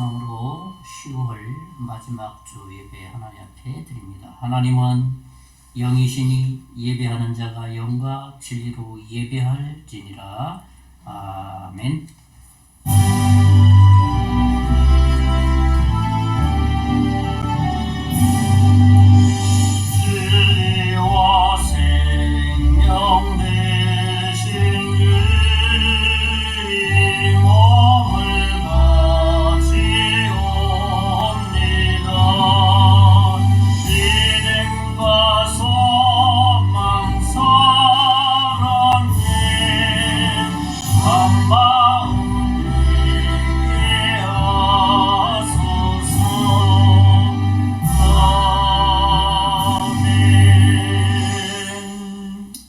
묵상으로 10월 마지막 주 예배 하나님 앞에 드립니다. 하나님은 영이시니 예배하는 자가 영과 진리로 예배할지니라. 아멘. 진리와 생명 되신 주의 몸을 바치옵니다. 믿음과 소망 사랑에 한마음 되게 하소서.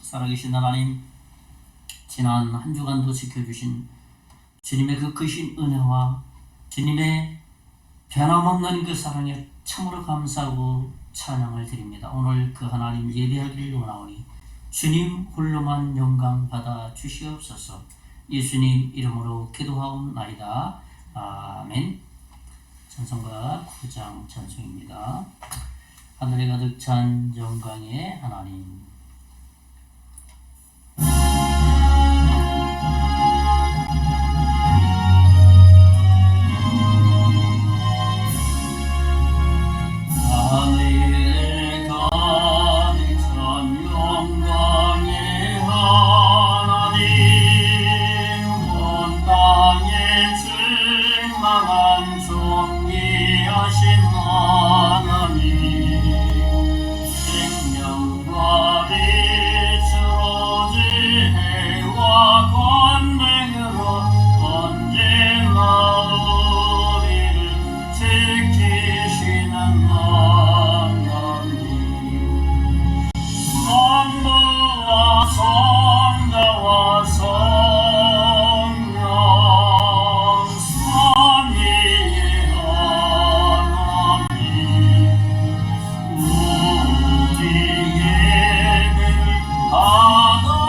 살아계신 하나님, 지난 한 주간도 지켜주신 주님의 그 크신 은혜와 주님의 변함없는 그 사랑에 참으로 감사하고 찬양을 드립니다. 오늘 그 하나님 예배하기를 원하오니 주님 홀로만 영광 받아 주시옵소서. 예수님 이름으로 기도하옵나이다. 아멘. 찬송가 9장 찬송입니다. 하늘에 가득 찬 영광의 하나님. 하늘에 가득 찬 영광의 하나님, 온 땅에 충만한 존귀하신 하나님, 생명과 빛으로 지혜와 권능으로 언제나 우리를 지키시는 하나님, 성부와 성자와 성령 삼위의 하나님, 우리 예배를 받아주시옵소서.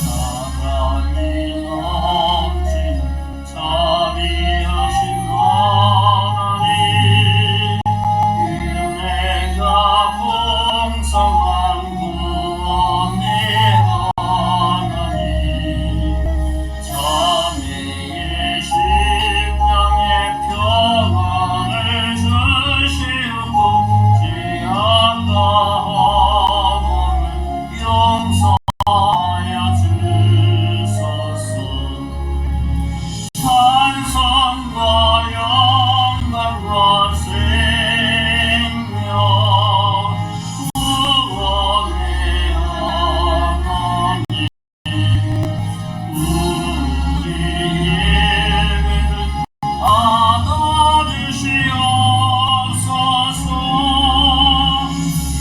사랑이 넘치는 자비하신 하나님, 은혜가 풍성한 구원의 하나님, 자매의 심령에 평안을 주시고 죄악과 허물을 용서하여 주소서. 찬송과 영광과 생명 구원의 하나님, 우리 예배를 받아주시옵소서.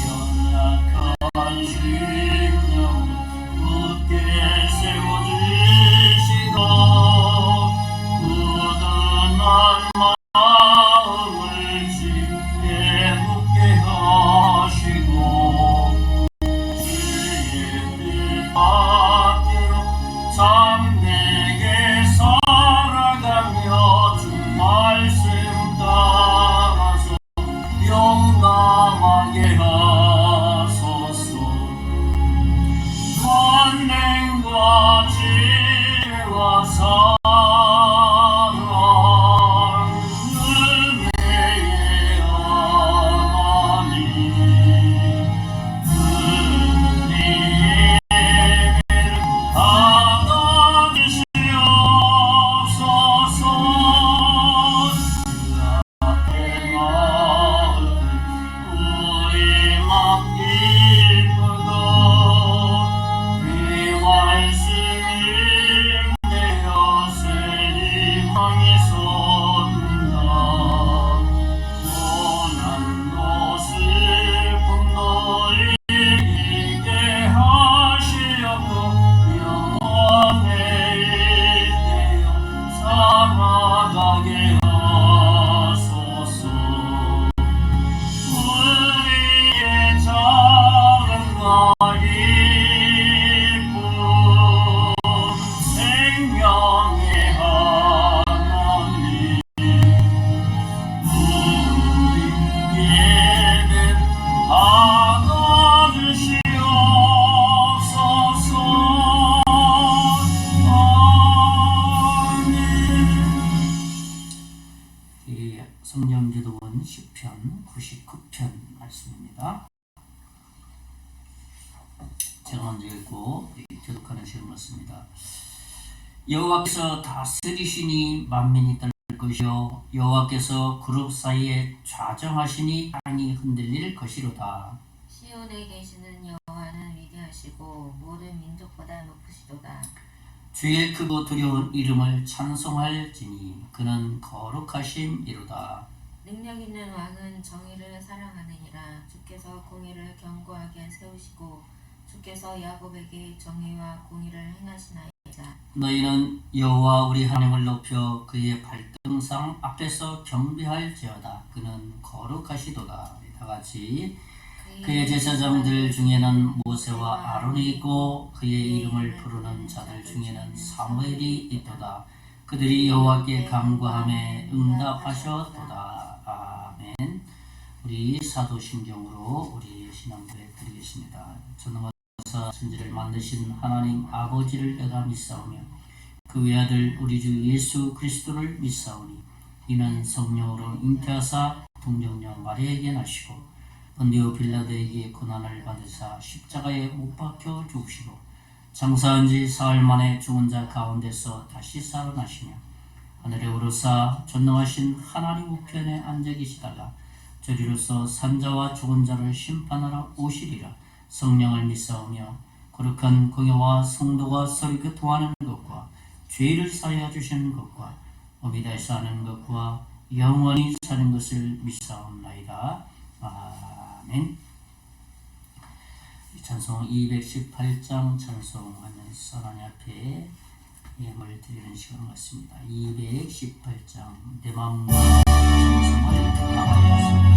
연약한 심령을 굳게 세워주시고 굳은한 마음을 쉽게 굳게 하시고 주의 뜻밖으로 참되게 살아가며 주 말씀 따라서 용감하게 하소서. 권능과 지혜와 사랑, 은혜의 하나님, 우리 예배를 받아주시옵소서. 주 앞에 나올 때 우리 맘 기쁘고 그 말씀이 되어 하나님 우리 예배 받아주시옵소서. 아멘. 성령기도원 시편 99편 말씀입니다. 제가 먼저 읽고 교독하는 시간 같습니다. 여호와께서 다스리시니 만민이 떨 것이요 여호와께서 그룹 사이에 좌정하시니 땅이 흔들릴 것이로다. 시온에 계시는 여호와는 위대하시고 모든 민족보다 높으시도다. 주의 크고 두려운 이름을 찬송할지니 그는 거룩하심이로다. 능력 있는 왕은 정의를 사랑하느니라. 주께서 공의를 견고하게 세우시고 주께서 야곱에게 정의와 공의를 행하시나이다. 너희는 여호와 우리 하나님을 높여 그의 발등상 앞에서 경배할지어다. 그는 거룩하시도다. 다같이 그의 제사장들 중에는 모세와 아론이 있고 그의 이름을 부르는 자들 중에는 사무엘이 있도다. 그들이 여호와께 간구하며 응답하셨도다. 아멘. 우리 사도신경으로 우리 신앙고백 드리겠습니다. 전능하사 천지를 만드신 하나님 아버지를 내가 믿사오며 그 외아들 우리 주 예수 그리스도를 믿사오니 이는 성령으로 잉태하사 동정녀 마리아에게 나시고 본디오 빌라도에게 고난을 받으사 십자가에 못 박혀 죽으시고 장사한 지 사흘 만에 죽은 자 가운데서 다시 살아나시며 하늘에 오르사 전능하신 하나님 우편에 앉아 계시다가 저리로서 산자와 죽은 자를 심판하러 오시리라. 성령을 믿사오며 거룩한 공예와 성도가 서로 교통하는 것과 죄를 사하여 주시는 것과 몸이 다시 사는 것과 영원히 사는 것을 믿사옵나이다. 아멘. 찬송 218장 찬송하면서 하나님 앞에 예물을 드리는 시간 같습니다. 218장 내 마음과 찬송을 나가겠습니다.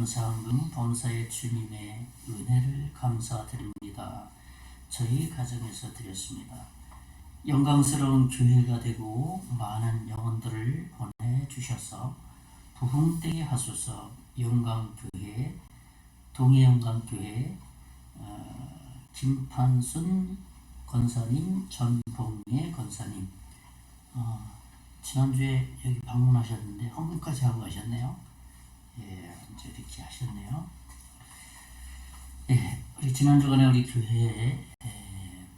감사함은 범사의 주님의 은혜를 감사드립니다. 저희 가정에서 드렸습니다. 영광스러운 교회가 되고 많은 영혼들을 보내주셔서 부흥되게 하소서. 영광교회 동해영광교회 김판순 권사님, 전봉예 권사님, 지난주에 여기 방문하셨는데 헌금까지 하고 가셨네요. 예, 이제 이렇게 하셨네요. 예, 우리 지난주간에 우리 교회에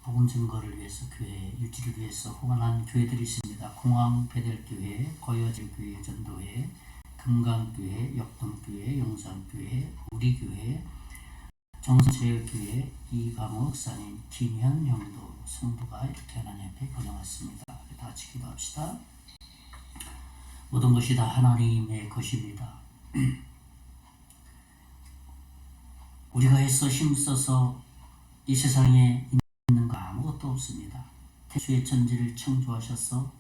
복음 증거를 위해서, 교회 유지를 위해서 후원한 교회들이 있습니다. 공항 베델교회, 거여제교회, 전도회, 금강교회, 역동교회, 용산교회, 우리교회, 정선제일교회, 이강호 목사님, 김현 형도 성도가 이렇게 하나님 앞에 보내왔습니다. 다 같이 기도합시다. 모든 것이 다 하나님의 것입니다. 우리가 애써 힘써서 이 세상에 있는 거 아무것도 없습니다. 태초에 천지를 창조하셔서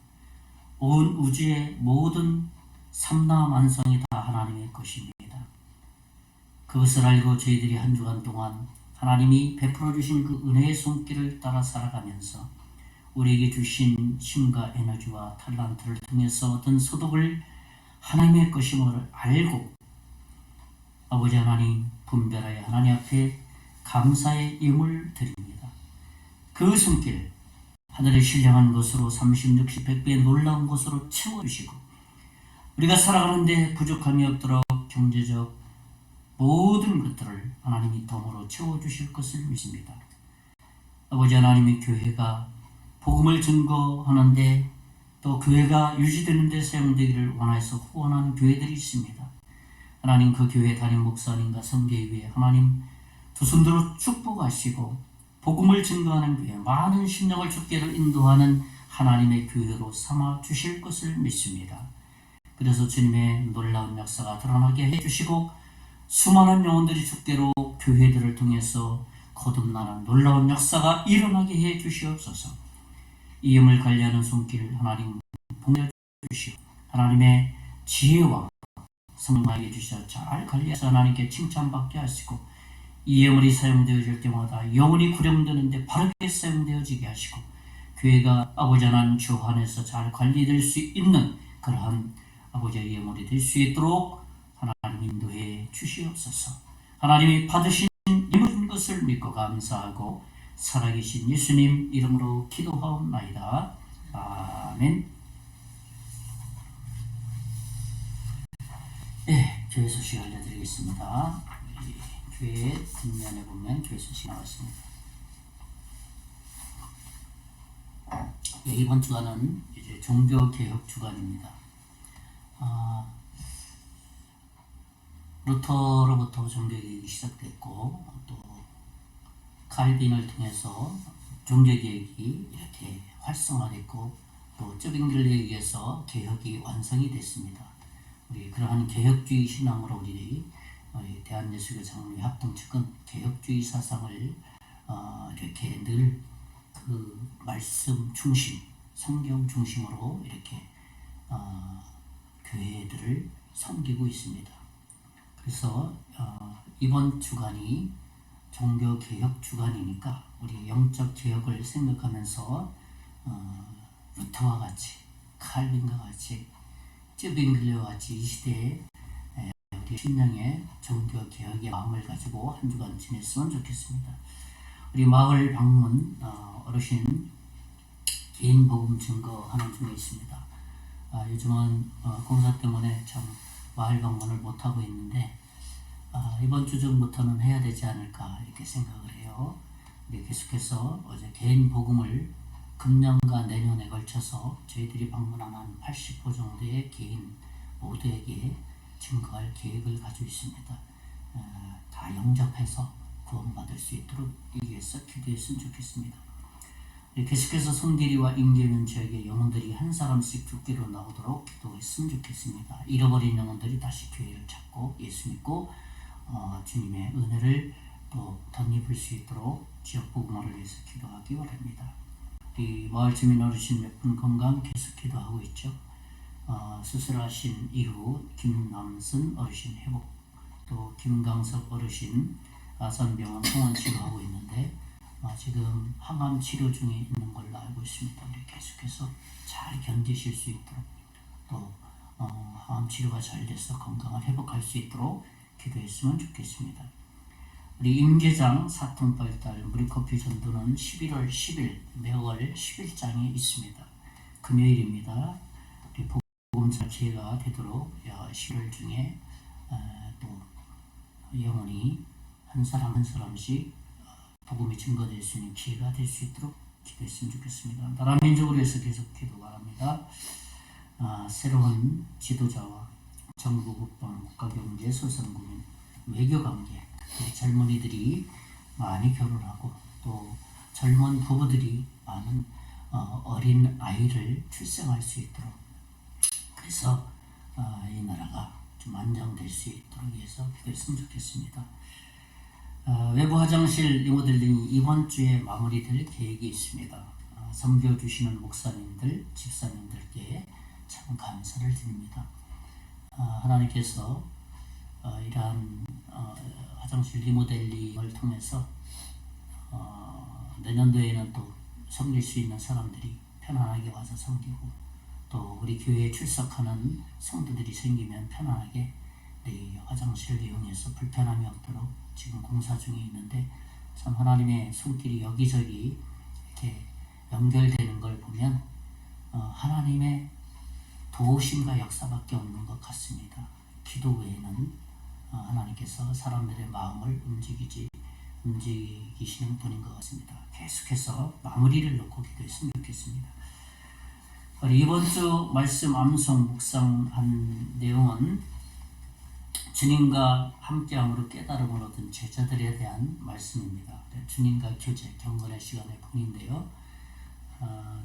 온 우주의 모든 삼라만성이 다 하나님의 것입니다. 그것을 알고 저희들이 한 주간 동안 하나님이 베풀어 주신 그 은혜의 손길을 따라 살아가면서 우리에게 주신 힘과 에너지와 탤런트를 통해서 얻은 소득을 하나님의 것임을 알고 아버지 하나님 분별하여 하나님 앞에 감사의 예물 드립니다. 그 손길 하늘의 신령한 것으로 30, 60, 100배의 놀라운 것으로 채워주시고 우리가 살아가는데 부족함이 없도록 경제적 모든 것들을 하나님이 덤으로 채워주실 것을 믿습니다. 아버지 하나님의 교회가 복음을 증거하는데 또 교회가 유지되는 데 사용되기를 원해서 후원하는 교회들이 있습니다. 하나님 그 교회 담임 목사님과 성계 위에 하나님 두 손으로 축복하시고 복음을 증거하는 교회, 많은 심령을 주께로 인도하는 하나님의 교회로 삼아 주실 것을 믿습니다. 그래서 주님의 놀라운 역사가 드러나게 해주시고 수많은 영혼들이 주께로 교회들을 통해서 거듭나는 놀라운 역사가 일어나게 해 주시옵소서. 이 힘을 관리하는 손길 하나님 보내주시고 하나님의 지혜와 성령에게 주셔서 잘 관리해서 하나님께 칭찬받게 하시고 이 예물이 사용되어질 때마다 영혼이 구령되는데 바르게 사용되어지게 하시고 교회가 아버지 하나님 주 안에서 잘 관리될 수 있는 그러한 아버지의 예물이 될 수 있도록 하나님 인도해 주시옵소서. 하나님이 받으신 예물인 것을 믿고 감사하고 살아계신 예수님 이름으로 기도하옵나이다. 아멘. 네, 교회 소식 알려드리겠습니다. 교회 뒷면에 보면 교회 소식 나왔습니다. 네, 이번 주간은 이제 종교개혁 주간입니다. 루터로부터 종교개혁이 시작됐고 또 칼빈을 통해서 종교개혁이 이렇게 활성화됐고 또 쩌빙글레에 의해서 개혁이 완성이 됐습니다. 우리 그러한 개혁주의 신앙으로 우리 대한예수교 장로회 합동 측은 개혁주의 사상을 이렇게 늘 그 말씀 중심, 성경 중심으로 이렇게 교회들을 섬기고 있습니다. 그래서 이번 주간이 종교개혁 주간이니까 우리 영적 개혁을 생각하면서 루터와 같이, 칼빈과 같이, 쯔빙글레와 같이 이 시대에 우리 신령의 종교개혁의 마음을 가지고 한 주간 지냈으면 좋겠습니다. 우리 마을 방문 어르신 개인 복음 증거하는 중에 있습니다. 요즘은 공사 때문에 참 마을 방문을 못하고 있는데 이번 주 중부터는 해야 되지 않을까 이렇게 생각을 해요. 우리 계속해서 어제 개인 복음을 금년과 내년에 걸쳐서 저희들이 방문한 한 80호 정도의 개인 모두에게 증거할 계획을 가지고 있습니다. 다 영접해서 구원받을 수 있도록 이 위해서 기도했으면 좋겠습니다. 계속해서 손길이와 임계는 지역의 영혼들이 한 사람씩 주께로 나오도록 기도했으면 좋겠습니다. 잃어버린 영혼들이 다시 교회를 찾고 예수 믿고 주님의 은혜를 또 덧입을 수 있도록 지역 복음화를 위해서 기도하기 바랍니다. 이 마을 주민 어르신 몇 분 건강 계속 기도하고 있죠. 수술하신 이후 김남순 어르신 회복, 또 김강석 어르신 아산병원 통원 치료하고 있는데 지금 항암 치료 중에 있는 걸로 알고 있습니다. 우리 계속해서 잘 견디실 수 있도록 또 항암 치료가 잘 돼서 건강을 회복할 수 있도록 기도했으면 좋겠습니다. 우리 임계장 사통발달 무리커피 전도는 11월 10일 매월 10일장에 있습니다. 금요일입니다. 우리 복음사 기회가 되도록 11월 중에 또 영원히 한 사람 한 사람씩 복음이 증거될 수 있는 기회가 될 수 있도록 기도했으면 좋겠습니다. 나라 민족을 위해서 계속 기도 바랍니다. 새로운 지도자와 정부, 국방, 국가경제, 소상공인, 외교관계, 특히 젊은이들이 많이 결혼하고 또 젊은 부부들이 많은 어린 아이를 출생할 수 있도록, 그래서 이 나라가 좀 안정될 수 있도록 위해서 기도했으면 좋겠습니다. 외부 화장실 리모델링이 이번 주에 마무리될 계획이 있습니다. 섬겨주시는 목사님들, 집사님들께 참 감사를 드립니다. 하나님께서 이러한 화장실 리모델링을 통해서 내년도에는 또 섬길 수 있는 사람들이 편안하게 와서 섬기고, 또 우리 교회에 출석하는 성도들이 생기면 편안하게 이 화장실을 이용해서 불편함이 없도록 지금 공사 중에 있는데, 참 하나님의 손길이 여기저기 이렇게 연결되는 걸 보면 하나님의 도우심과 역사밖에 없는 것 같습니다. 기도 외에는 하나님께서 사람들의 마음을 움직이시는 분인 것 같습니다. 계속해서 마무리를 놓고 기도했으면 좋겠습니다. 이번 주 말씀 암송 묵상한 내용은 주님과 함께함으로 깨달음을 얻은 제자들에 대한 말씀입니다. 주님과 교제, 경건의 시간의 본인데요.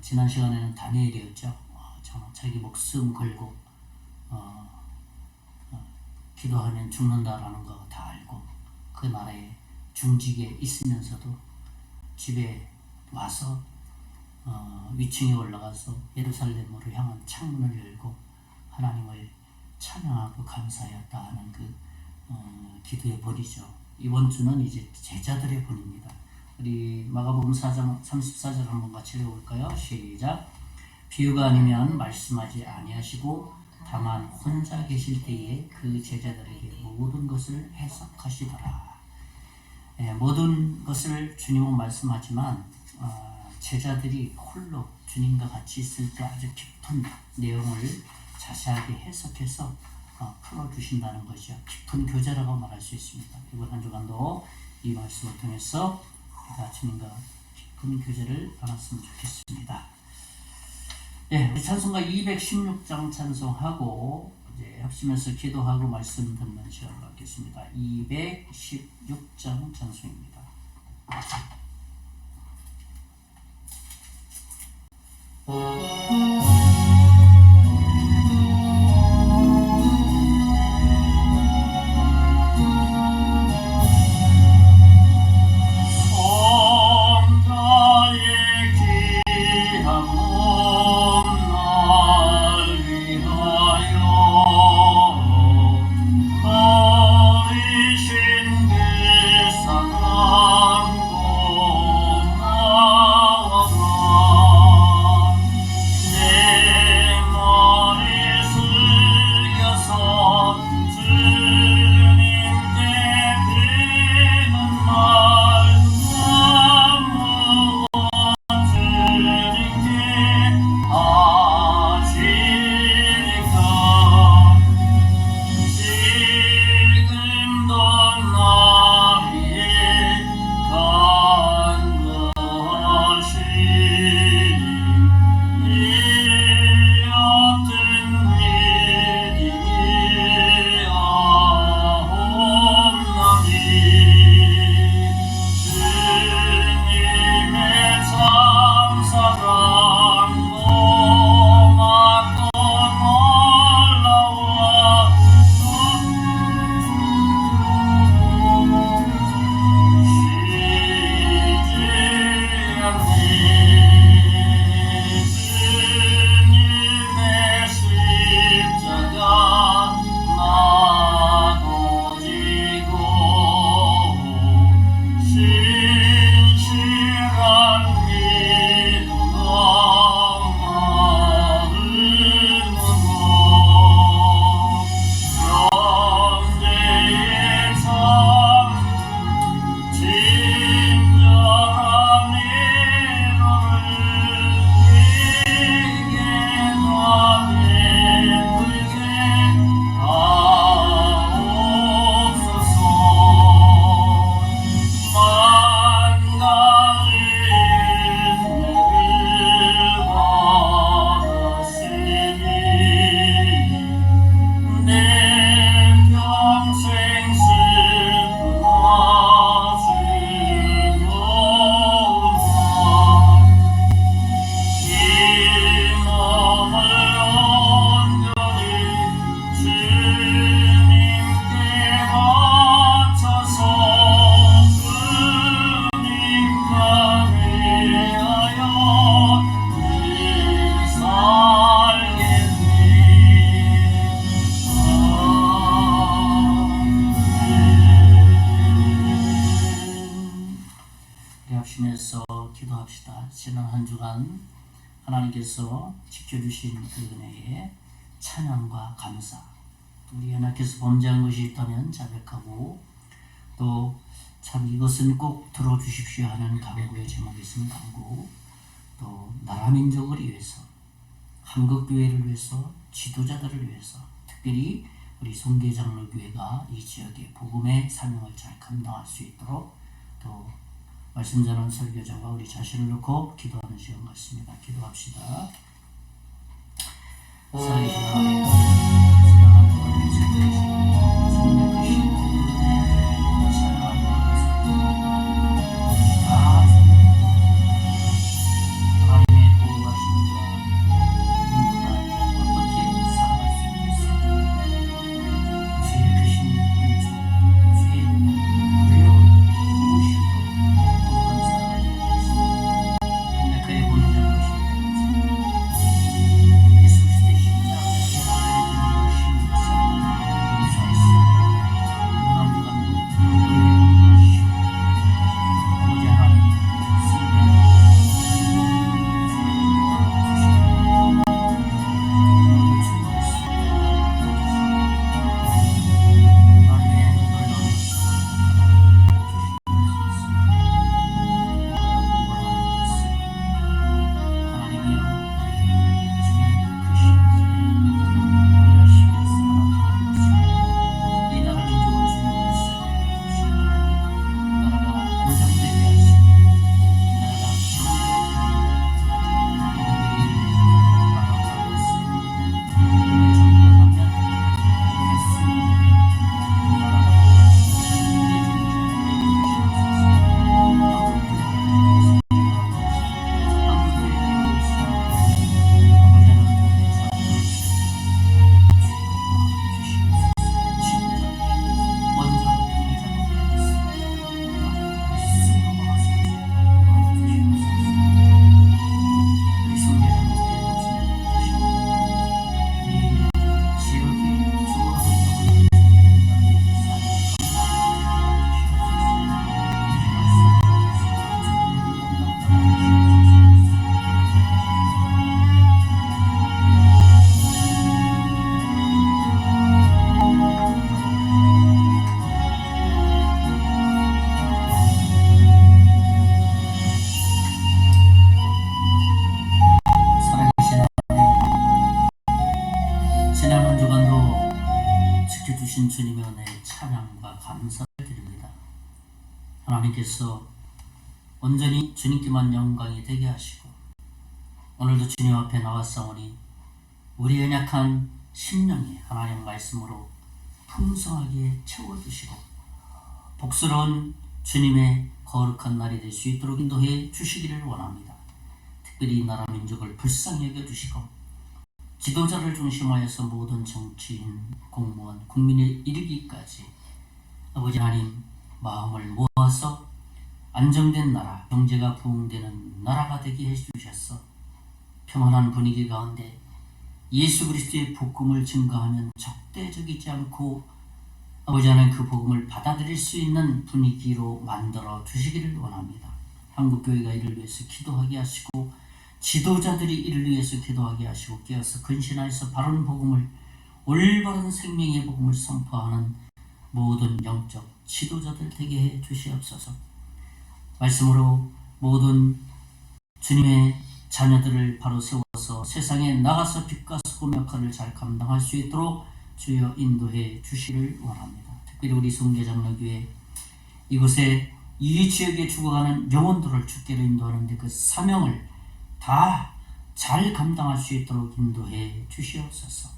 지난 시간에는 다니엘이었죠. 자기 목숨 걸고 기도하면 죽는다라는 거 다 알고 그 나라의 중직에 있으면서도 집에 와서 위층에 올라가서 예루살렘으로 향한 창문을 열고 하나님을 찬양하고 감사하였다 하는 그 기도의 본이죠. 이번 주는 이제 제자들의 본입니다. 우리 마가복음 4장 34절 한번 같이 읽어볼까요? 시작. 비유가 아니면 말씀하지 아니하시고 다만 혼자 계실 때에 그 제자들에게 모든 것을 해석하시더라. 모든 것을 주님은 말씀하지만 제자들이 홀로 주님과 같이 있을 때 아주 깊은 내용을 자세하게 해석해서 풀어주신다는 것이죠. 깊은 교제라고 말할 수 있습니다. 이번 한 주간도 이 말씀을 통해서 우리가 주님과 깊은 교제를 나눴으면 좋겠습니다. 우리 찬송가 216장 찬송하고 이제 합심해서 기도하고 말씀 듣는 시간을 갖겠습니다. 216장 찬송입니다. 합심해서 기도합시다. 지난 한 주간 하나님께서 지켜주신 그 은혜에 찬양과 감사, 우리 연약해서 범죄한 것이 있다면 자백하고 또 참 이것은 꼭 들어주십시오 하는 간구의 제목이 있으면 간구, 또 나라 민족을 위해서, 한국교회를 위해서, 지도자들을 위해서, 특별히 우리 송계장로교회가 이 지역의 복음의 사명을 잘 감당할 수 있도록 또 말씀 전하는 설교자와 우리 자신을 놓고 기도하는 시간 같습니다. 기도합시다. 사랑의 하나님, 지나간 동안 지켜주신 주님의 그 신을 찬양하며 다 하나님의 보호하심과 인도가 어떻게 살아갈 수 있겠습니까? 주의 크신 은총, 주의 놀라운 보호심으로 모든 살아가게 하겠습니다. 그의 본전 것이 예수 그리스도의 십자가의 보혈의 힘을 인사했습니다. 무한 주간도 놀라운 아버지 하나님 지난 한 주간도 지켜주신 주님의 은혜에 찬양과 감사를 드립니다. 하나님께서 온전히 주님께만 영광이 되게 하시고 오늘도 주님 앞에 나왔사오니 우리 연약한 심령이 하나님 말씀으로 풍성하게 채워주시고 복스러운 주님의 거룩한 날이 될 수 있도록 인도해 주시기를 원합니다. 특별히 나라 민족을 불쌍히 여겨주시고 지도자를 중심하여서 모든 정치인, 공무원, 국민에 이르기까지 아버지 하나님 마음을 모아서 안정된 나라, 경제가 부흥되는 나라가 되게 해주셔서 평안한 분위기 가운데 예수 그리스도의 복음을 증거하면 적대적이지 않고 아버지 하나님 그 복음을 받아들일 수 있는 분위기로 만들어 주시기를 원합니다. 한국교회가 이를 위해서 기도하게 하시고 지도자들이 이를 위해서 기도하게 하시고 깨어서 근신하여서 바른 복음을, 올바른 생명의 복음을 선포하는 모든 영적 지도자들 되게 해 주시옵소서. 말씀으로 모든 주님의 자녀들을 바로 세워서 세상에 나가서 빛과 소금 역할을 잘 감당할 수 있도록 주여 인도해 주시를 원합니다. 특별히 우리 송계장로교회 이곳에 이 지역에 죽어가는 영혼들을 주께로 인도하는데 그 사명을 다 잘 감당할 수 있도록 인도해 주시옵소서.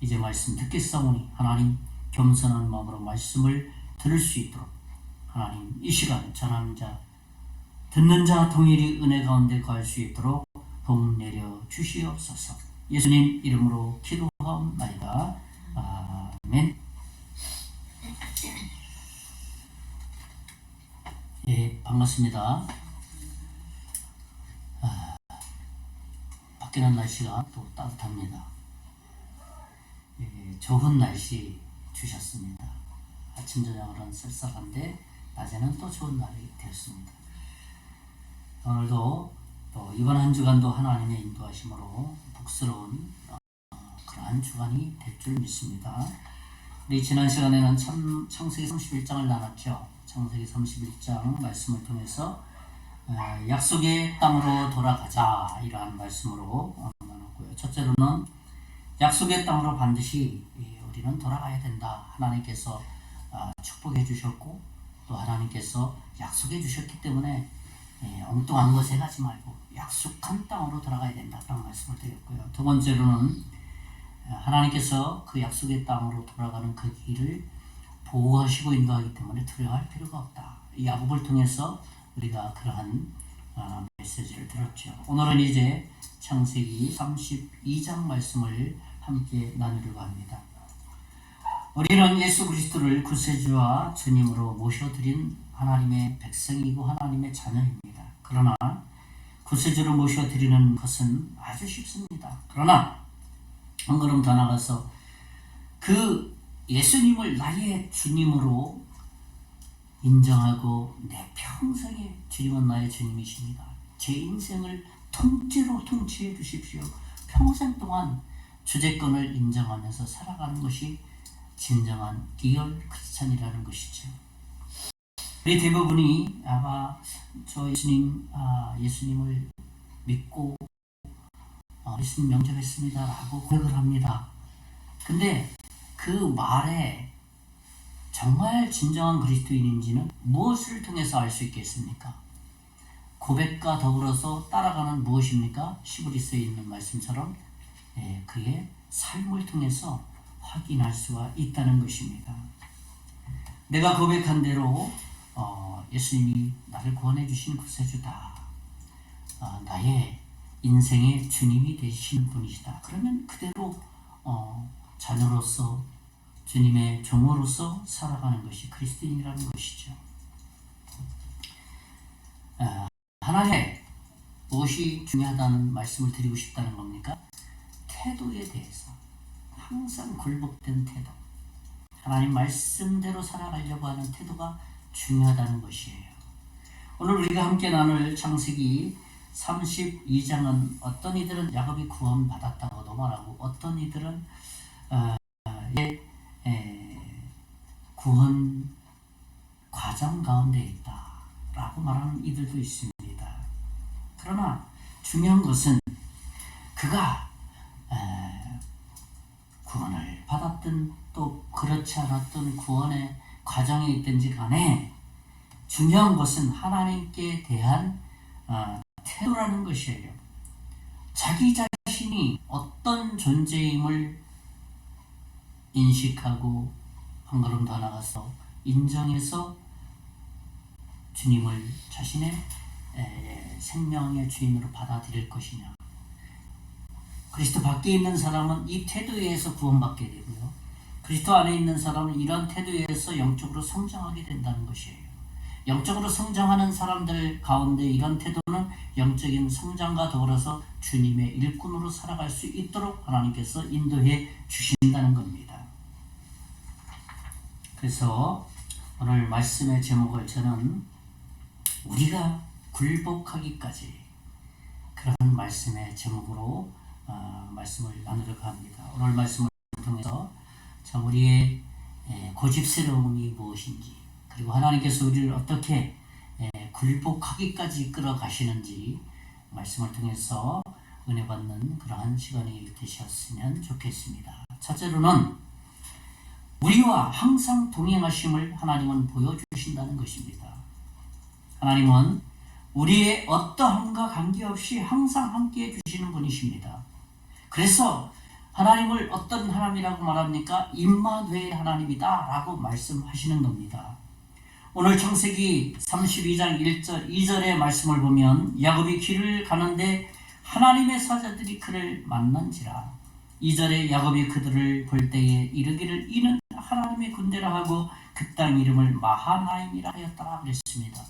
이제 말씀 듣겠사오니 하나님 겸손한 마음으로 말씀을 들을 수 있도록 하나님 이 시간 전하는 자 듣는 자 동일이 은혜 가운데 거할 수 있도록 복 내려 주시옵소서. 예수님 이름으로 기도하옵나이다. 아멘. 예, 반갑습니다. 밖에는 날씨가 또 따뜻합니다. 예, 좋은 날씨 주셨습니다. 아침 저녁으로는 쌀쌀한데 낮에는 또 좋은 날이 되었습니다. 오늘도 또 이번 한 주간도 하나님의 인도하심으로 복스러운 그러한 주간이 될 줄 믿습니다. 우리 지난 시간에는 창세기 31장을 나눴죠. 창세기 31장 말씀을 통해서 약속의 땅으로 돌아가자 이러한 말씀으로 나눴고요. 첫째로는 약속의 땅으로 반드시 우리는 돌아가야 된다. 하나님께서 축복해 주셨고 또 하나님께서 약속해 주셨기 때문에 엉뚱한 것에 가지 말고 약속한 땅으로 돌아가야 된다. 라는 말씀을 드렸고요. 두 번째로는 하나님께서 그 약속의 땅으로 돌아가는 그 길을 보호하시고 인도하기 때문에 두려워할 필요가 없다. 이 야곱을 통해서 우리가 그러한 메시지를 들었죠. 오늘은 이제 창세기 32장 말씀을 함께 나누려고 합니다. 우리는 예수 그리스도를 구세주와 주님으로 모셔드린 하나님의 백성이고 하나님의 자녀입니다. 그러나 구세주를 모셔드리는 것은 아주 쉽습니다. 그러나 한 걸음 더 나가서 그 예수님을 나의 주님으로 인정하고 내 평생에 주님은 나의 주님이십니다. 제 인생을 통째로 통치해 주십시오. 평생 동안 주재권을 인정하면서 살아가는 것이 진정한 리얼 크리스찬이라는 것이죠. 우리 대부분이 아마 저 예수님을 믿고 예수님 영접했습니다 라고 고백을 합니다. 근데 그 말에 정말 진정한 그리스도인인지는 무엇을 통해서 알 수 있겠습니까? 고백과 더불어서 따라가는 무엇입니까? 시브리스에 있는 말씀처럼 그의 삶을 통해서 확인할 수가 있다는 것입니다. 내가 고백한 대로 예수님이 나를 구원해 주신 구세주다. 나의 인생의 주님이 되시는 분이시다. 그러면 그대로 자녀로서 주님의 종으로서 살아가는 것이 그리스도인이라는 것이죠. 하나님의 무엇이 중요하다는 말씀을 드리고 싶다는 겁니까? 태도에 대해서 항상 굴복된 태도, 하나님 말씀대로 살아가려고 하는 태도가 중요하다는 것이에요. 오늘 우리가 함께 나눌 창세기 32장은 어떤 이들은 야곱이 구원받았다고도 말하고 어떤 이들은 구원 과정 가운데 있다라고 말하는 이들도 있습니다. 그러나 중요한 것은 그가 구원을 받았든 또 그렇지 않았던 구원의 과정에 있든지 간에 중요한 것은 하나님께 대한 태도라는 것이에요. 자기 자신이 어떤 존재임을 인식하고 한 걸음 더 나가서 인정해서 주님을 자신의 생명의 주인으로 받아들일 것이냐. 그리스도 밖에 있는 사람은 이 태도에 의해서 구원받게 되고요. 그리스도 안에 있는 사람은 이런 태도에 의해서 영적으로 성장하게 된다는 것이에요. 영적으로 성장하는 사람들 가운데 이런 태도는 영적인 성장과 더불어서 주님의 일꾼으로 살아갈 수 있도록 하나님께서 인도해 주신다는 겁니다. 그래서 오늘 말씀의 제목을 저는 우리가 굴복하기까지 그런 말씀의 제목으로 말씀을 나누려고 합니다. 오늘 말씀을 통해서 참 우리의 고집스러움이 무엇인지 그리고 하나님께서 우리를 어떻게 굴복하기까지 이끌어 가시는지 말씀을 통해서 은혜 받는 그러한 시간이 되셨으면 좋겠습니다. 첫째로는 우리와 항상 동행하심을 하나님은 보여주신다는 것입니다. 하나님은 우리의 어떠함과 관계없이 항상 함께해 주시는 분이십니다. 그래서 하나님을 어떤 하나님이라고 말합니까? 임마누엘 하나님이다 라고 말씀하시는 겁니다. 오늘 창세기 32장 1절 2절의 말씀을 보면 야곱이 길을 가는데 하나님의 사자들이 그를 만난지라. 2절에 야곱이 그들을 볼 때에 이르기를 이는 하나님의 군대라 하고 그 땅 이름을 마하나임이라 하였더라 그랬습니다.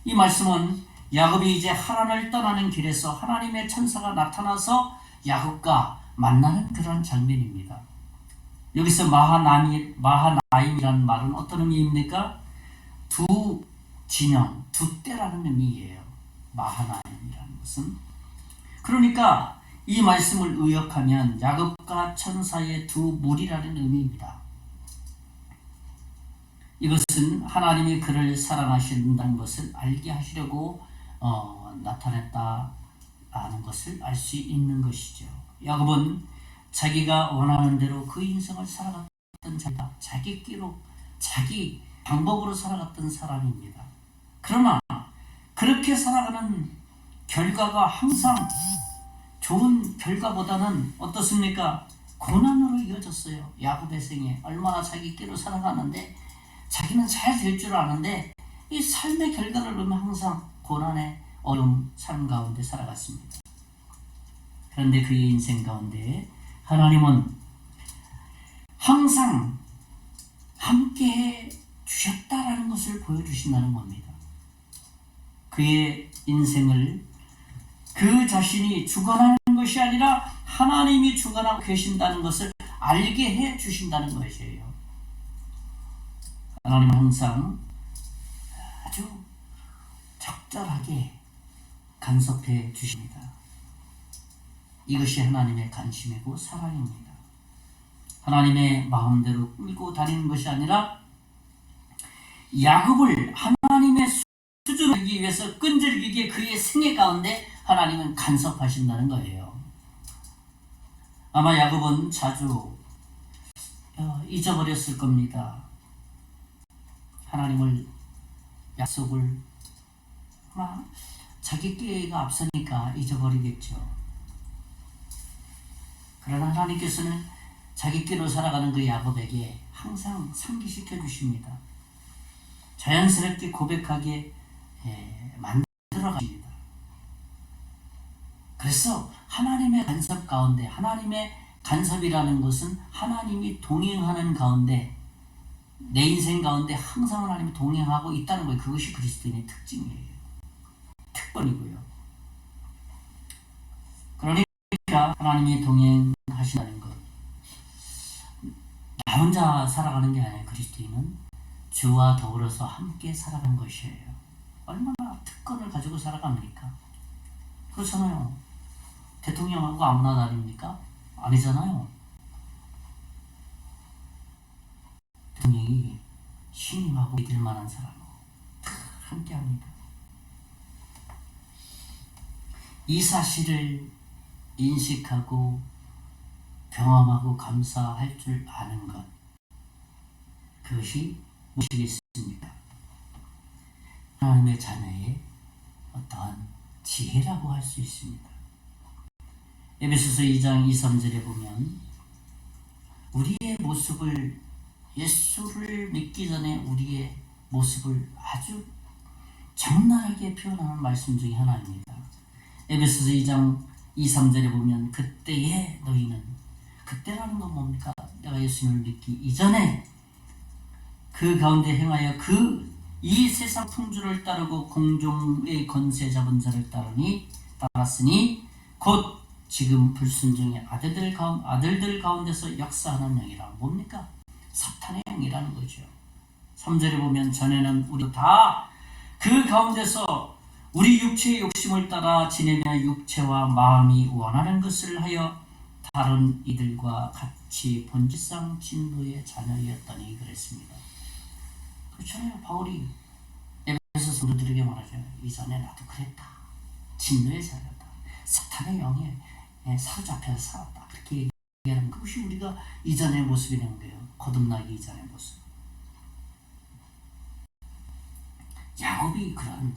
이 말씀은 야곱이 이제 하란을 떠나는 길에서 하나님의 천사가 나타나서 야곱과 만나는 그런 장면입니다. 여기서 마하나임이라는 말은 어떤 의미입니까? 두 진영, 두 때라는 의미예요. 마하나임이라는 것은, 그러니까 이 말씀을 의역하면 야곱과 천사의 두 무리라는 의미입니다. 이것은 하나님이 그를 사랑하신다는 것을 알게 하시려고 나타냈다는 것을 알 수 있는 것이죠. 야곱은 자기가 원하는 대로 그 인생을 살아갔던 자다. 자기 끼로, 자기 방법으로 살아갔던 사람입니다. 그러나 그렇게 살아가는 결과가 항상 좋은 결과보다는 어떻습니까? 고난으로 이어졌어요. 야곱의 생에 얼마나 자기 끼로 살아가는데 자기는 잘 될 줄 아는데 이 삶의 결과를 보면 항상 고난의 어려움 삶 가운데 살아갔습니다. 그런데 그의 인생 가운데 하나님은 항상 함께해 주셨다라는 것을 보여주신다는 겁니다. 그의 인생을 그 자신이 주관하는 것이 아니라 하나님이 주관하고 계신다는 것을 알게 해 주신다는 것이에요. 하나님은 항상 아주 적절하게 간섭해 주십니다. 이것이 하나님의 관심이고 사랑입니다. 하나님의 마음대로 끌고 다니는 것이 아니라 야곱을 하나님의 수준을 알기 위해서 끈질기게 그의 생애 가운데 하나님은 간섭하신다는 거예요. 아마 야곱은 자주 잊어버렸을 겁니다. 하나님을 약속을 아마 자기 끼가 앞서니까 잊어버리겠죠. 그러나 하나님께서는 자기 끼로 살아가는 그 야곱에게 항상 상기시켜 주십니다. 자연스럽게 고백하게 만들어 가십니다. 그래서 하나님의 간섭 가운데, 하나님의 간섭이라는 것은 하나님이 동행하는 가운데, 내 인생 가운데 항상 하나님이 동행하고 있다는 거예요. 그것이 그리스도인의 특징이에요. 특권이고요. 그러니까 하나님이 동행하신다는 것, 나 혼자 살아가는 게 아니에요. 그리스도인은 주와 더불어서 함께 살아가는 것이에요. 얼마나 특권을 가지고 살아갑니까? 그렇잖아요. 대통령하고 아무나 다닙니까? 아니잖아요. 대통령이 신임하고 믿을 만한 사람하고 다 함께합니다. 이 사실을 인식하고 경험하고 감사할 줄 아는 것, 그것이 무엇이겠습니까? 하나님의 자녀의 어떠한 지혜라고 할 수 있습니다. 에베소서 2장 2, 3절에 보면 우리의 모습을, 예수를 믿기 전에 우리의 모습을 아주 적나라하게 표현하는 말씀 중에 하나입니다. 에베소서 2장 2, 3절에 보면 그때에 너희는, 그때라는 건 뭡니까? 내가 예수님을 믿기 이전에 그 가운데 행하여 이 세상 풍조를 따르고 공중의 권세 잡은 자를 따랐으니 곧 지금 불순종의 아들들 가운데서 역사하는 영이라. 뭡니까? 사탄의 영이라는 거죠. 3절에 보면 전에는 우리 다 그 가운데서 우리 육체의 욕심을 따라 지내며 육체와 마음이 원하는 것을 하여 다른 이들과 같이 본질상 진노의 자녀였더니 그랬습니다. 그렇잖아요. 바울이 에베소 성도들에게 말하잖아요. 이전에 나도 그랬다. 진노의 자녀다. 사탄의 영에 사로잡혀서 살았다. 그렇게 얘기하는 것이 우리가 이전의 모습이라는 거예요. 거듭나기 이전의 모습. 야곱이 그런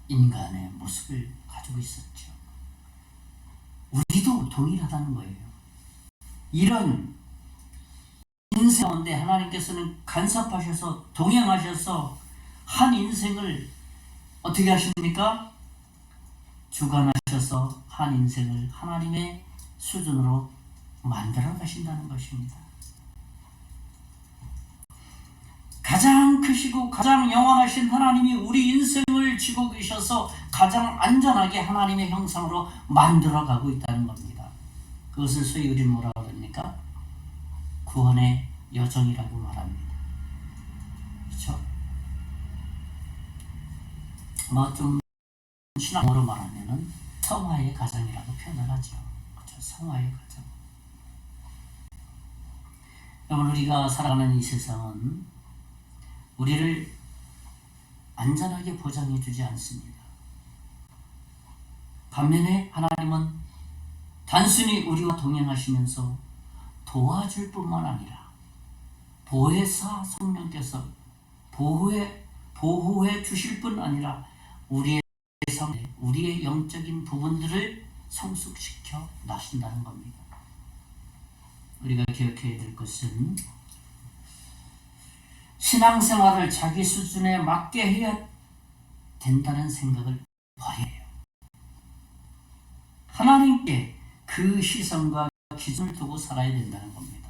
인간의 모습을 가지고 있었죠. 우리도 동일하다는 거예요. 이런 인생 가운데 하나님께서는 간섭하셔서 동행하셔서 한 인생을 어떻게 하십니까? 주관하셔서 한 인생을 하나님의 수준으로 만들어 가신다는 것입니다. 가장 크시고 가장 영원하신 하나님이 우리 인생을 쥐고 계셔서 가장 안전하게 하나님의 형상으로 만들어 가고 있다는 겁니다. 그것을 소위 우리는 뭐라고 합니까? 구원의 여정이라고 말합니다. 그렇죠? 좀 신앙으로 말하면은 성화의 가정이라고 표현을 하죠. 그렇죠? 성화의 가정. 여러분, 우리가 살아가는 이 세상은 우리를 안전하게 보장해 주지 않습니다. 반면에 하나님은 단순히 우리와 동행하시면서 도와줄 뿐만 아니라 보혜사 성령께서 보호해 주실 뿐 아니라 우리의 삶, 우리의 영적인 부분들을 성숙시켜 나신다는 겁니다. 우리가 기억해야 될 것은 신앙생활을 자기 수준에 맞게 해야 된다는 생각을 버려야 해요. 하나님께 그 시선과 기준을 두고 살아야 된다는 겁니다.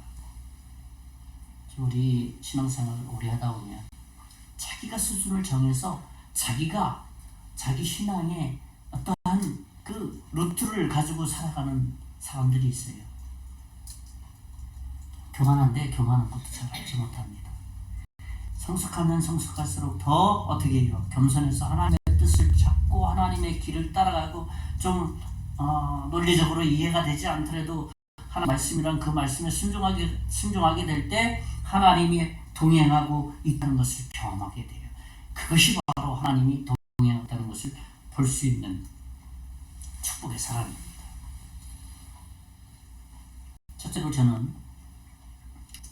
우리 신앙생활을 오래 하다 보면 자기가 수준을 정해서 자기가 자기 신앙의 어떠한 그 루트를 가지고 살아가는 사람들이 있어요. 교만한데 교만한 것도 잘 알지 못합니다. 성숙하면 성숙할수록 더 어떻게 해요? 겸손해서 하나님의 뜻을 찾고 하나님의 길을 따라가고 좀 논리적으로 이해가 되지 않더라도 하나님 말씀이란 그 말씀에 순종하게 될 때 하나님이 동행하고 있다는 것을 경험하게 돼요. 그것이 바로 하나님이 동행하다는 것을 볼 수 있는 축복의 사람입니다. 첫째로 저는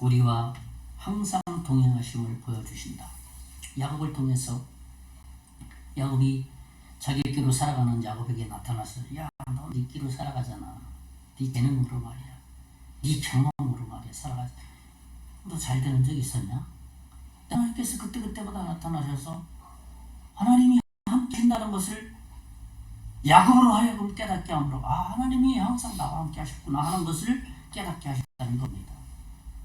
우리와 항상 동행하심을 보여주신다. 야곱을 통해서 야곱이 자기 길로 살아가는 야곱에게 나타나서 야, 너 네 길로 살아가잖아. 네 재능으로 말이야. 네 경험으로 말이야. 살아가지. 너 잘 되는 적 있었냐? 하나님께서 그때마다 나타나셔서 하나님이 함께 한다는 것을 야곱으로 하여금 깨닫게 함으로 하나님이 항상 나와 함께 하셨구나 하는 것을 깨닫게 하셨다는 겁니다.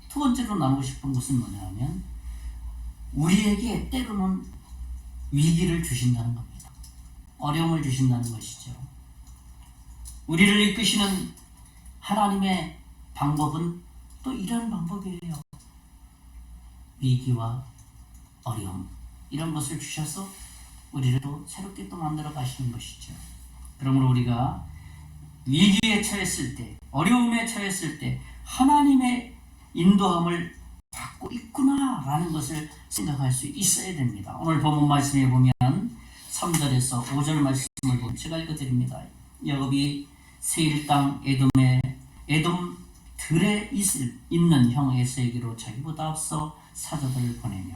두 번째로 나누고 싶은 것은 뭐냐면 우리에게 때로는 위기를 주신다는 겁니다. 어려움을 주신다는 것이죠. 우리를 이끄시는 하나님의 방법은 또 이런 방법이에요. 위기와 어려움 이런 것을 주셔서 우리를 또 새롭게 또 만들어 가시는 것이죠. 그러므로 우리가 위기에 처했을 때, 어려움에 처했을 때 하나님의 인도함을 받고 있구나라는 것을 생각할 수 있어야 됩니다. 오늘 본문 말씀에 보면 3절에서 5절 말씀을 보면 제가 읽어드립니다. 야곱이 세일 땅 에돔 들에 있는 형 에서에게로 자기보다 앞서 사자들을 보내며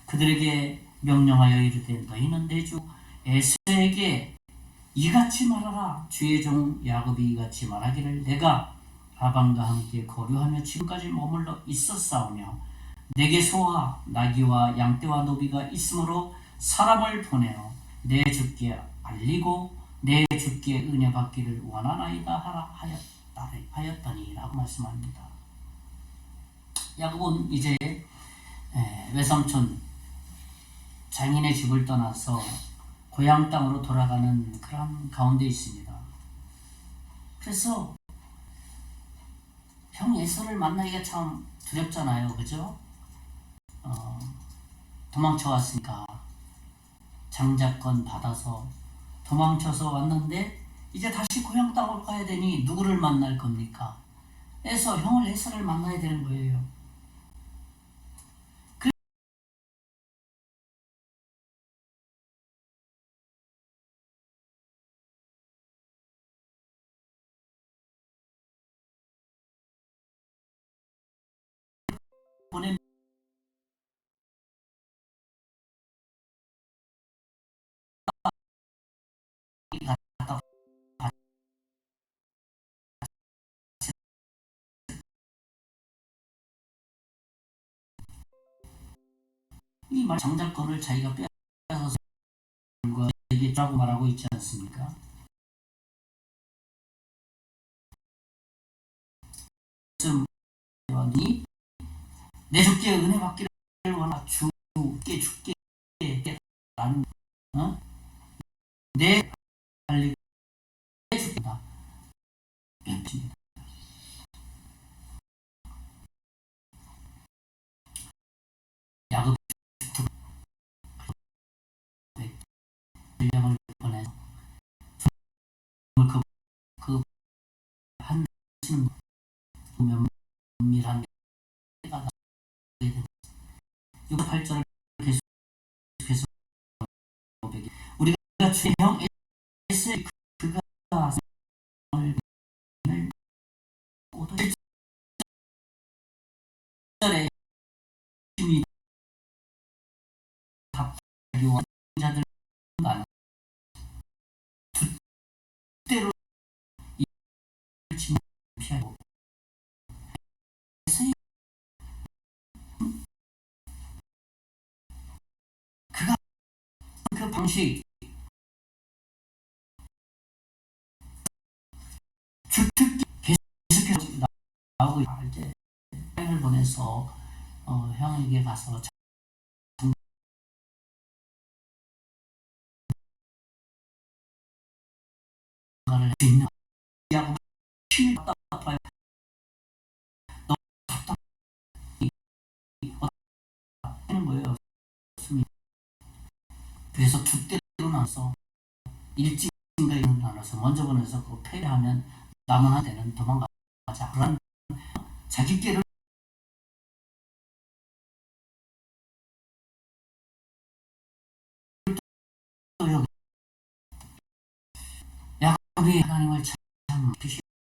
그들에게 명령하여 이르되 너희는 내 주 에서에게 이같이 말하라. 주의 종 야곱이 이같이 말하기를 내가 라반과 함께 거류하며 지금까지 머물러 있었사오며 내게 소와 나귀와 양떼와 노비가 있으므로 사람을 보내어 내 주께 알리고 내 주께 은혜 받기를 원하나이다 하라 하였더니 라고 말씀합니다. 야곱은 이제 외삼촌 장인의 집을 떠나서 고향 땅으로 돌아가는 그런 가운데 있습니다. 그래서 형 에서를 만나기가 참 두렵잖아요. 그죠? 도망쳐 왔으니까 장자권 받아서 도망쳐서 왔는데 이제 다시 고향 땅으로 가야 되니 누구를 만날 겁니까? 형을 에서를 만나야 되는 거예요. 보내 이 말 장자권을 자기가 빼앗아서 이게 라고 말하고 있지 않습니까? 내 주께 은혜 받기를 원하 주께 라는 내 알리고 내 주께다 뵙습니다. 야곱 분량을 보내서 그러니까 주의 형 에스의 그가 오늘 1절에 힘이 답하기 자들 나는 때로 이 피하고 그가 그 방식 주특기 계속해서 나오고 이제 형을 보내서 형에게 가서 장가를 할 수 있는 야구 힘이 답답해요. 너무 답답하는 거예요. 그래서 두 때로 나눠서 일찍인가 나눠서 먼저 보내서 그 패배하면 남은 한 때는 도망가자. 그런 자기 길을 야곱이 하나님을 참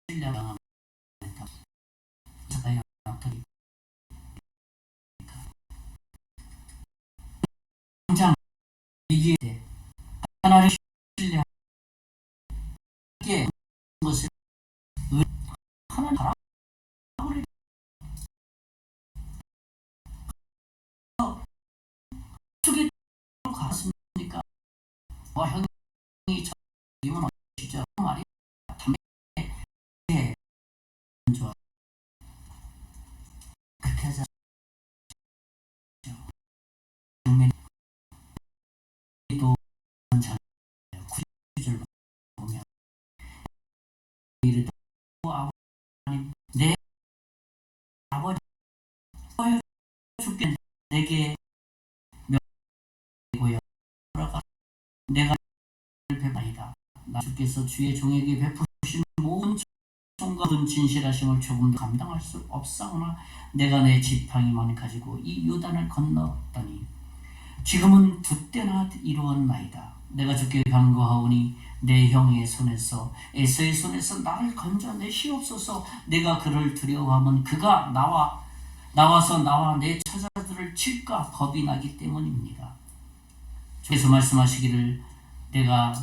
신뢰하고 자가의 양털이 당장 위기에 대해 하나를 신뢰하게 것을 하나님 바라보고 속에 갔습니까? 형이 저임은 어시죠? 말이 담배 좋아. 그렇게 하자. 또 잘 구절 보면 이를 아버님 내 아버지 죽게 내게 명이고요. 내가 베바이다. 나 주께서 주의 종에게 베푸신 모든 총각은 진실하심을 조금도 감당할 수 없사오나 내가 내 지팡이만 가지고 이 요단을 건넜더니 지금은 두 때나 이루었나이다. 내가 주께 간구하오니 내 형의 손에서 에서의 손에서 나를 건져내시옵소서. 내가 그를 두려워하면 그가 나와서 나와 내 처자들을 칠까 겁이 나기 때문입니다. 주께서 말씀하시기를 내가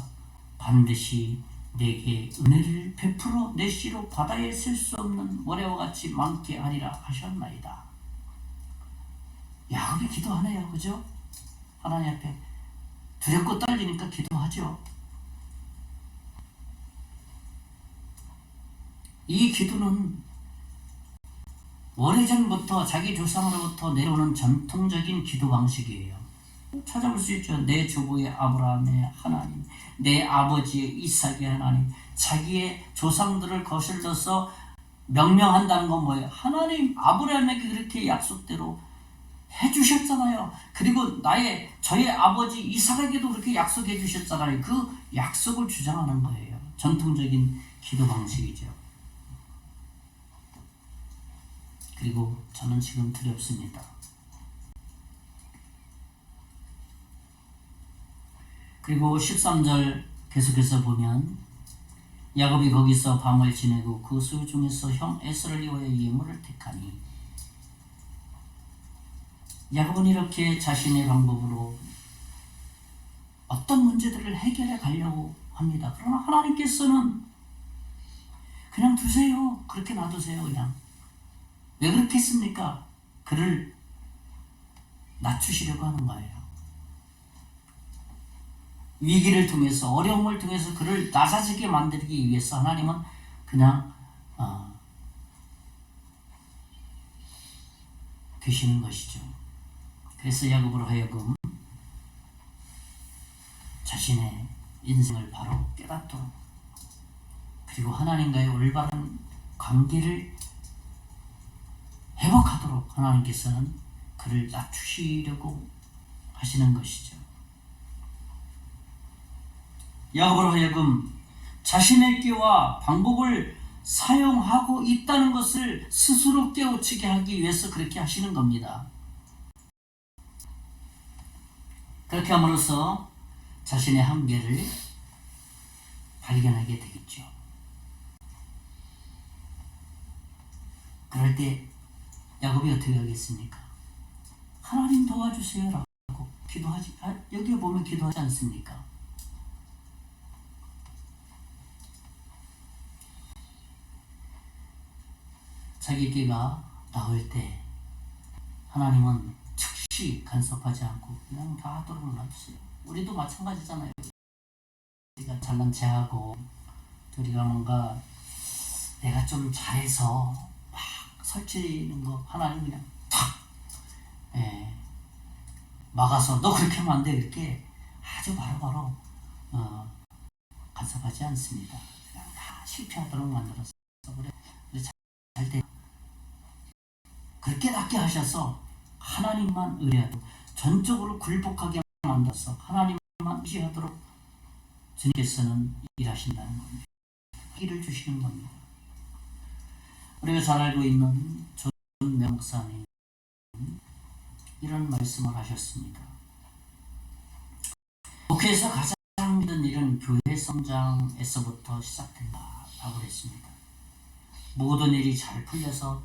반드시 내게 은혜를 베풀어 내 씨로 바다에 셀 수 없는 모래와 같이 많게 하리라 하셨나이다. 야곱이 기도하네요. 그죠? 하나님 앞에 두렵고 떨리니까 기도하죠. 이 기도는 오래전부터 자기 조상으로부터 내려오는 전통적인 기도 방식이에요. 찾아볼 수 있죠. 내 조부의 아브라함의 하나님, 내 아버지의 이삭의 하나님, 자기의 조상들을 거슬러서 명령한다는 건 뭐예요? 하나님 아브라함에게 그렇게 약속대로 해주셨잖아요. 그리고 저의 아버지 이삭에게도 그렇게 약속해 주셨잖아요. 그 약속을 주장하는 거예요. 전통적인 기도 방식이죠. 그리고 저는 지금 두렵습니다. 그리고 13절 계속해서 보면 야곱이 거기서 밤을 지내고 그 소유 중에서 형 에서를 위하여 예물을 택하니 야곱은 이렇게 자신의 방법으로 어떤 문제들을 해결해 가려고 합니다. 그러나 하나님께서는 그냥 두세요. 그렇게 놔두세요. 그냥. 왜 그렇게 했습니까? 그를 낮추시려고 하는 거예요. 위기를 통해서 어려움을 통해서 그를 낮아지게 만들기 위해서 하나님은 그냥 계시는 것이죠. 그래서 야곱으로 하여금 자신의 인생을 바로 깨닫도록 그리고 하나님과의 올바른 관계를 회복하도록 하나님께서는 그를 낮추시려고 하시는 것이죠. 야곱으로 하여금 자신의 깨와 방법을 사용하고 있다는 것을 스스로 깨우치게 하기 위해서 그렇게 하시는 겁니다. 그렇게 함으로써 자신의 한계를 발견하게 되겠죠. 그럴 때 야곱이 어떻게 하겠습니까? 하나님 도와주세요 라고 기도하지, 여기 보면 기도하지 않습니까? 자기 끼가 나올 때 하나님은 즉시 간섭하지 않고 그냥 다 하도록 놔두세요. 우리도 마찬가지잖아요. 우리가 잘난 체하고 우리가 뭔가 내가 좀 잘해서 막 설치는 거 하나님 그냥 탁 막아서 너 그렇게 하면 안 돼 이렇게 아주 바로바로 간섭하지 않습니다. 그냥 다 실패하도록 만들어서 그래 잘 때 그렇게 낫게 하셔서 하나님만 의뢰하도록 전적으로 굴복하게 만들어서 하나님만 의지하도록 주님께서는 일하신다는 겁니다. 길을 주시는 겁니다. 우리가 잘 알고 있는 존 목사님 이런 말씀을 하셨습니다. 목회에서 가장 힘든 일은 교회 성장에서부터 시작된다라고 했습니다. 모든 일이 잘 풀려서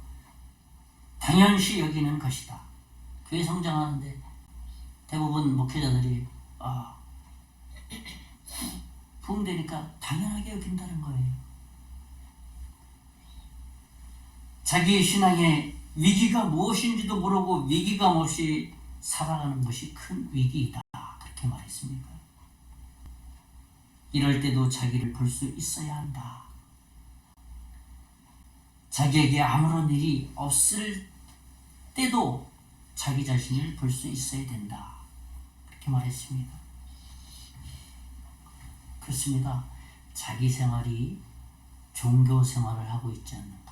당연시 여기는 것이다. 교회 성장하는데 대부분 목회자들이 부흥되니까 당연하게 여긴다는 거예요. 자기의 신앙의 위기가 무엇인지도 모르고 위기감 없이 살아가는 것이 큰 위기이다. 그렇게 말했습니다. 이럴 때도 자기를 볼 수 있어야 한다. 자기에게 아무런 일이 없을 때도 자기 자신을 볼 수 있어야 된다. 그렇게 말했습니다. 그렇습니다. 자기 생활이 종교 생활을 하고 있지 않는가?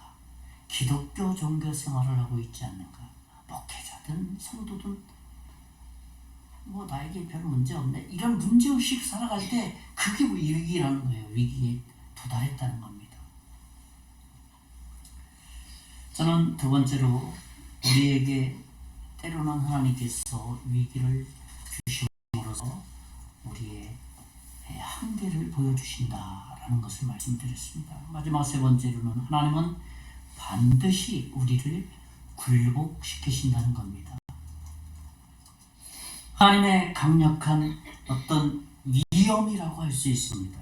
기독교 종교 생활을 하고 있지 않는가? 목회자든 성도든 뭐 나에게 별 문제 없네. 이런 문제의식 살아갈 때 그게 위기라는 거예요. 위기에 도달했다는 겁니다. 저는 두 번째로 우리에게 때로는 하나님께서 위기를 주심으로써 우리의 한계를 보여주신다라는 것을 말씀드렸습니다. 마지막 세 번째로는 하나님은 반드시 우리를 굴복시키신다는 겁니다. 하나님의 강력한 어떤 위엄이라고 할 수 있습니다.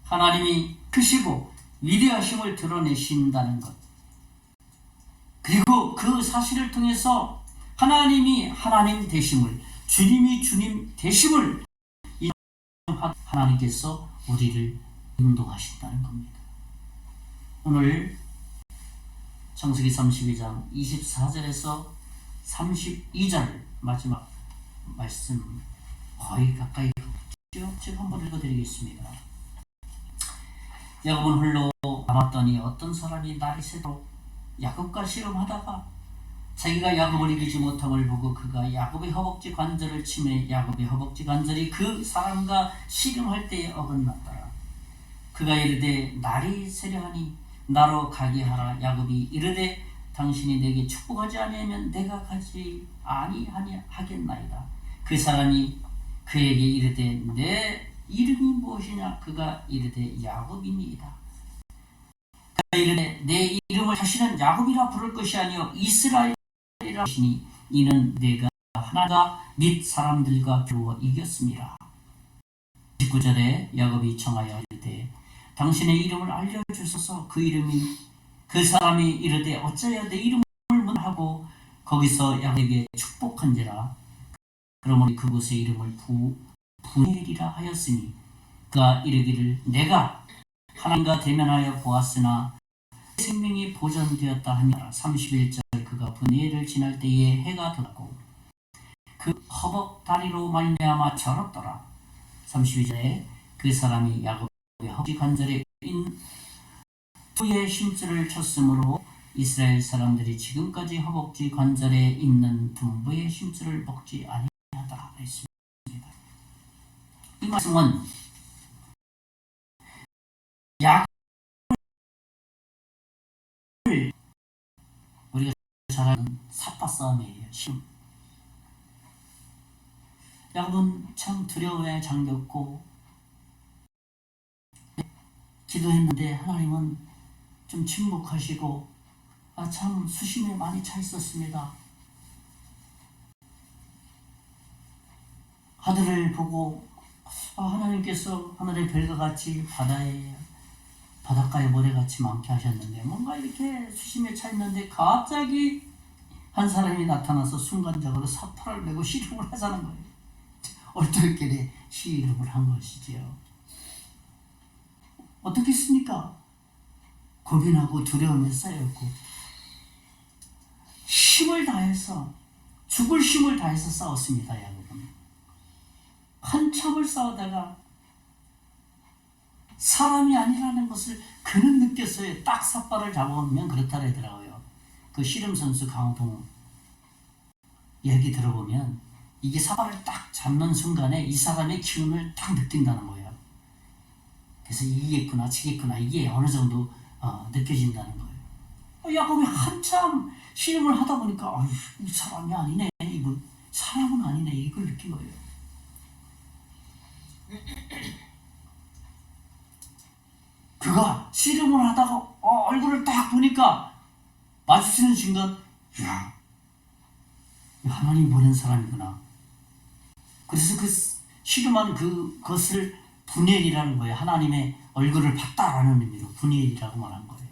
하나님이 크시고 위대하심을 드러내신다는 것, 그리고 그 사실을 통해서 하나님이 하나님 되심을, 주님이 주님 되심을 하나님께서 우리를 인도하신다는 겁니다. 오늘 창세기 32장 24절에서 32절 마지막 말씀 거의 가까이 갔죠. 제가 한번 읽어드리겠습니다. 야곱은 홀로 남았더니 어떤 사람이 날이 새도록 야곱과 씨름하다가 자기가 야곱을 이기지 못함을 보고 그가 야곱의 허벅지 관절을 치매 야곱의 허벅지 관절이 그 사람과 씨름할 때에 어긋났더라. 그가 이르되 날이 새려하니 나로 가게 하라. 야곱이 이르되 당신이 내게 축복하지 아니하면 내가 가지 아니하겠나이다. 그 사람이 그에게 이르되 내 이름이 무엇이냐? 그가 이르되 야곱이니이다. 그가 이르되 내 이름을 다시는 야곱이라 부를 것이 아니요 이스라엘이라 하시니 이는 내가 하나님과 및 사람들과 겨워 이겼음이라. 19절에 야곱이 청하여 이르되 당신의 이름을 알려주소서. 그 사람이 이르되 어찌하여 내 이름을 문하고 거기서 야곱에게 축복한지라. 그러므로 그곳의 이름을 부엘이라 하였으니 그가 이르기를 내가 하나님과 대면하여 보았으나 생명이 보존되었다 하니라. 31절 그가 브니엘을 지날 때에 해가 떴고 그 허벅 다리로 말미암아 절었더라. 32절에 그 사람이 야곱의 허벅지 관절에 두의 심줄을 쳤으므로 이스라엘 사람들이 지금까지 허벅지 관절에 있는 둔부의 심줄을 먹지 아니하다 했습니다. 이 말씀은 야곱을 우리가 잘 아는 삿바 싸움이에요. 야곱은 참 두려움에 잠겼고 기도했는데 하나님은 좀 침묵하시고 참 수심에 많이 차 있었습니다. 하늘을 보고 하나님께서 하늘의 별과 같이 바닷가에 모래같이 많게 하셨는데 뭔가 이렇게 수심에 차 있는데 갑자기 한 사람이 나타나서 순간적으로 사포를 메고 씨름을 하자는 거예요. 얼떨결에 씨름을 한 것이지요. 어떻게 했습니까? 고민하고 두려움에 쌓였고 힘을 다해서 죽을 힘을 다해서 싸웠습니다. 야곱은 한참을 싸우다가 사람이 아니라는 것을 그는 느꼈어요. 딱 삿발을 잡아오면 그렇다 그러더라고요. 그 씨름선수 강호동 얘기 들어보면 이게 삿발을 딱 잡는 순간에 이 사람의 기운을 딱 느낀다는 거예요. 그래서 이기겠구나 지겠구나 이게 어느 정도 느껴진다는 거예요. 야곱이 한참 씨름을 하다 보니까 이 사람이 아니네, 이거 사람은 아니네, 이걸 느낀 거예요. 그가 씨름을 하다가 얼굴을 딱 보니까 마주치는 순간 야, 하나님 보낸 사람이구나. 그래서 그 씨름한 그것을 분엘이라는 거예요. 하나님의 얼굴을 봤다라는 의미로 분엘이라고 말한 거예요.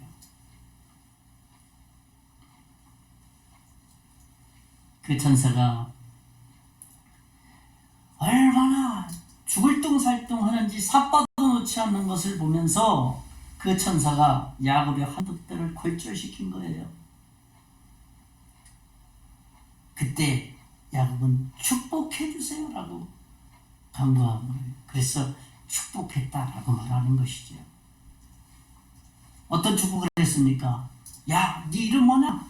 그 천사가 얼마나 죽을 뚱살뚱 하는지 삿바도 놓지 않는 것을 보면서 그 천사가 야곱의 한두 뼈를 골절시킨 거예요. 그때 야곱은 축복해 주세요라고 간구한 거예요. 그래서 축복했다라고 말하는 것이죠. 어떤 축복을 했습니까? 야, 네 이름 뭐냐?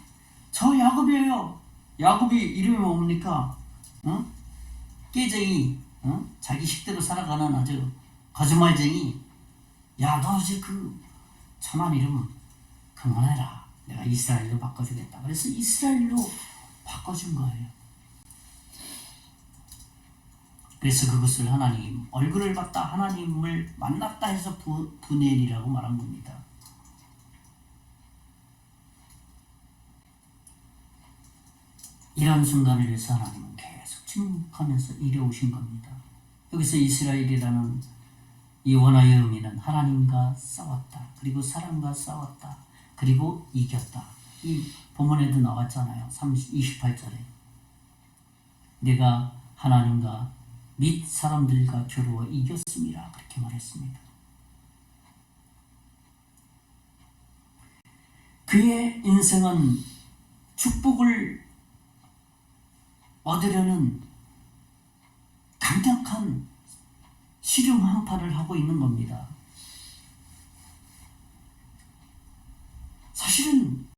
저 야곱이에요. 야곱이 이름이 뭡니까? 깨쟁이, 자기 식대로 살아가는 아주 거짓말쟁이. 야, 너 이제 그 천한 이름 그만해라. 내가 이스라엘로 바꿔주겠다. 그래서 이스라엘로 바꿔준 거예요. 그래서 그것을 하나님 얼굴을 봤다, 하나님을 만났다 해서 분엘이라고 말한 겁니다. 이런 순간을 위해서 하나님은 계속 침묵하면서 이뤄오신 겁니다. 여기서 이스라엘이라는 이 원어의 의미는 하나님과 싸웠다, 그리고 사람과 싸웠다, 그리고 이겼다. 이 본문에도 나왔잖아요. 28절에 내가 하나님과 및 사람들과 겨루어 이겼습니다. 그렇게 말했습니다. 그의 인생은 축복을 얻으려는 강력한 씨름 한판을 하고 있는 겁니다. 사실은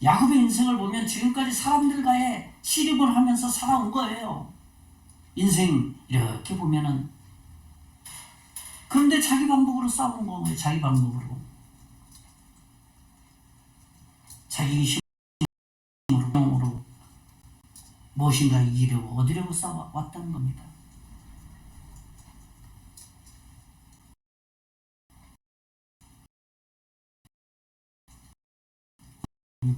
야곱의 인생을 보면 지금까지 사람들과의 씨름을 하면서 살아온 거예요. 인생 이렇게 보면은. 그런데 자기 방법으로 싸우는 거예요. 자기 방법으로. 자기 힘으로 무엇인가 이기려고 얻으려고 싸워왔다는 겁니다.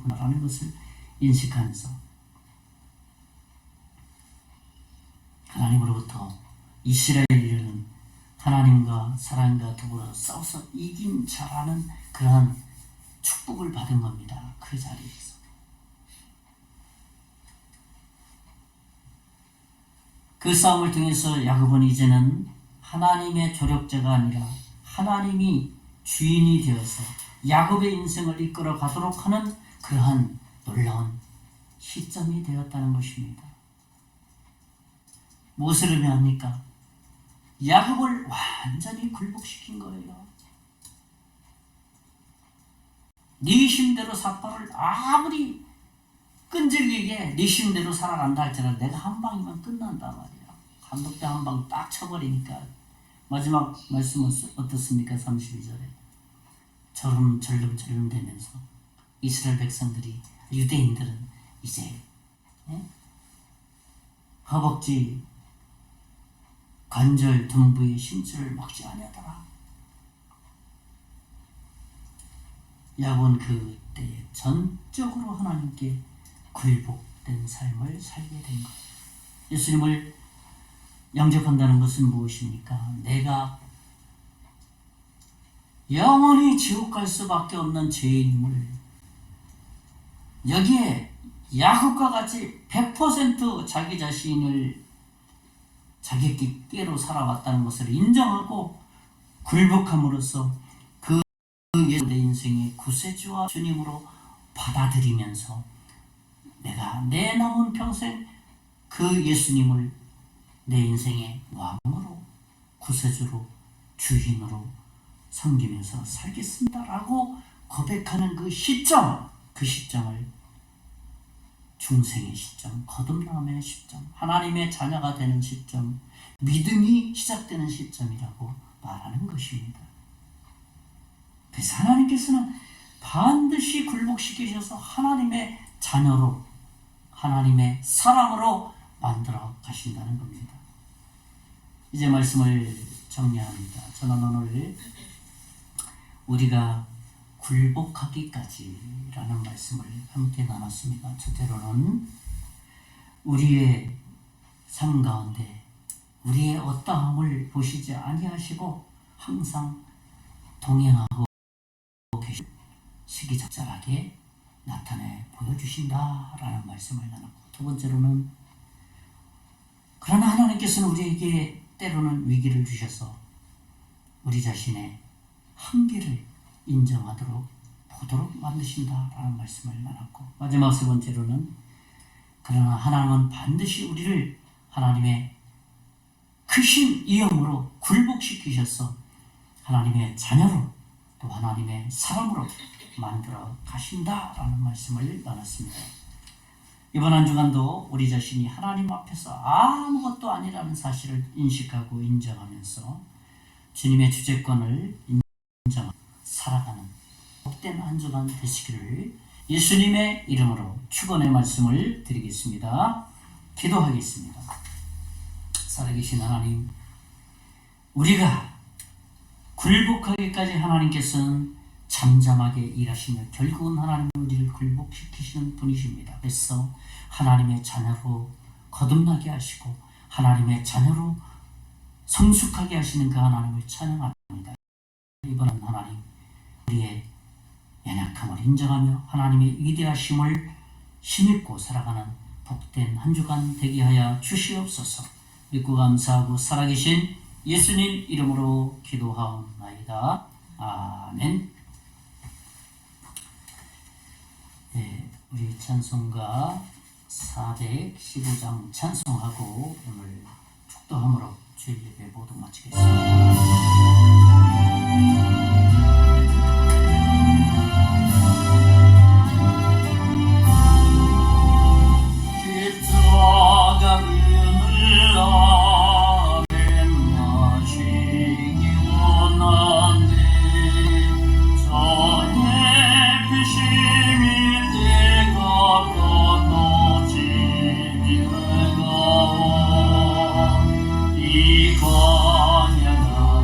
라는 것을 인식하면서 하나님으로부터 이스라엘이라는 하나님과 사람과 더불어 싸워서 이긴 자라는 그러한 축복을 받은 겁니다. 그 자리에서. 그 싸움을 통해서 야곱은 이제는 하나님의 조력자가 아니라 하나님이 주인이 되어서 야곱의 인생을 이끌어 가도록 하는 그러한 놀라운 시점이 되었다는 것입니다. 무엇을 의미합니까? 야곱을 완전히 굴복시킨 거예요. 네 힘대로 삿발을 아무리 끈질기게 네 힘대로 살아간다 할지라도 내가 한 방이면 끝난단 말이야. 한독대 한 방 딱 쳐버리니까. 마지막 말씀은 어떻습니까? 32절에 절름절름 되면서 이스라엘 백성들이, 유대인들은 이제 허벅지 관절 둔부의 심술을 막지 아니하더라. 야곱은 그때에 전적으로 하나님께 굴복된 삶을 살게 된 것. 예수님을 영접한다는 것은 무엇입니까? 내가 영원히 지옥 갈 수밖에 없는 죄인임을, 여기에 야곱과 같이 100% 자기 자신을 자기끼로 살아왔다는 것을 인정하고 굴복함으로써 그 예수 내 인생의 구세주와 주님으로 받아들이면서 내가 내 남은 평생 그 예수님을 내 인생의 왕으로, 구세주로, 주인으로 섬기면서 살겠습니다라고 고백하는 그 시점, 그 시점을 중생의 시점, 거듭남의 시점, 하나님의 자녀가 되는 시점, 믿음이 시작되는 시점이라고 말하는 것입니다. 그래서 하나님께서는 반드시 굴복시키셔서 하나님의 자녀로, 하나님의 사람으로 만들어 가신다는 겁니다. 이제 말씀을 정리합니다. 저는 오늘 우리가 굴복하기까지라는 말씀을 함께 나눴습니다. 첫째로는 우리의 삶 가운데 우리의 어떠함을 보시지 아니하시고 항상 동행하고 계신 시기적절하게 나타내 보여주신다라는 말씀을 나눴고, 두 번째로는 그러나 하나님께서는 우리에게 때로는 위기를 주셔서 우리 자신의 한계를 인정하도록 보도록 만드신다라는 말씀을 나눴고, 마지막 세 번째로는 그러나 하나님은 반드시 우리를 하나님의 크신 이름으로 굴복시키셔서 하나님의 자녀로 또 하나님의 사람으로 만들어 가신다라는 말씀을 나눴습니다. 이번 한 주간도 우리 자신이 하나님 앞에서 아무것도 아니라는 사실을 인식하고 인정하면서 주님의 주재권을 인정하고 살아가는 복된 한 주간 되시기를 예수님의 이름으로 축원의 말씀을 드리겠습니다. 기도하겠습니다. 살아계신 하나님, 우리가 굴복하기까지 하나님께서는 잠잠하게 일하시며 결국은 하나님은 우리를 굴복시키시는 분이십니다. 그래서 하나님의 자녀로 거듭나게 하시고 하나님의 자녀로 성숙하게 하시는 그 하나님을 찬양합니다. 이번은 하나님, 우리의 연약함을 인정하며 하나님의 위대하심을 힘입고 살아가는 복된 한 주간 되게 하여 주시옵소서. 믿고 감사하고 살아계신 예수님 이름으로 기도하옵나이다. 아멘. 네, 우리 찬송가 415장 찬송하고 오늘 축도함으로 주일 예배 모두 마치겠습니다. 이 거냐가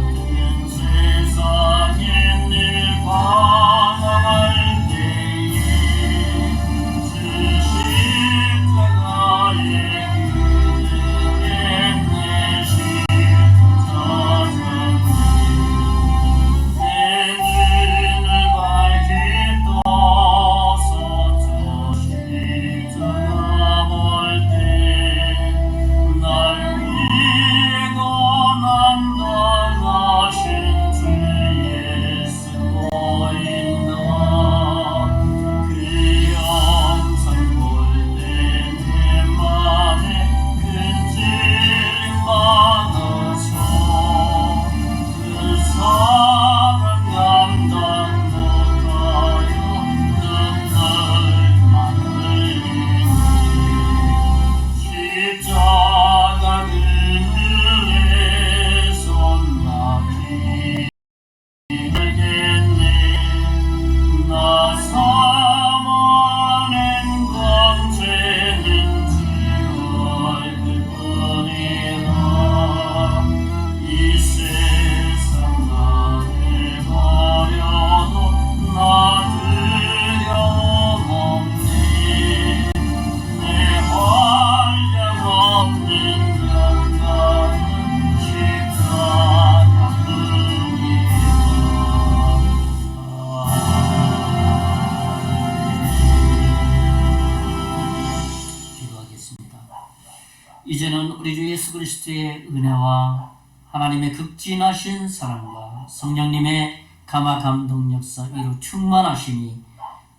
그리스도의 은혜와 하나님의 극진하신 사랑과 성령님의 감화 감동 역사 위로 충만하시니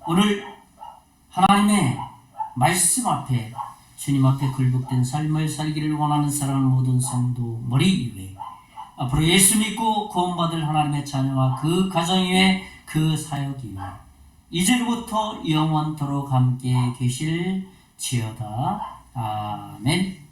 오늘 하나님의 말씀 앞에 주님 앞에 굴복된 삶을 살기를 원하는 사랑하는 모든 성도 머리 위에 앞으로 예수 믿고 구원받을 하나님의 자녀와 그 가정 위에 그 사역 위에 이제부터 영원토록 함께 계실지어다. 아멘.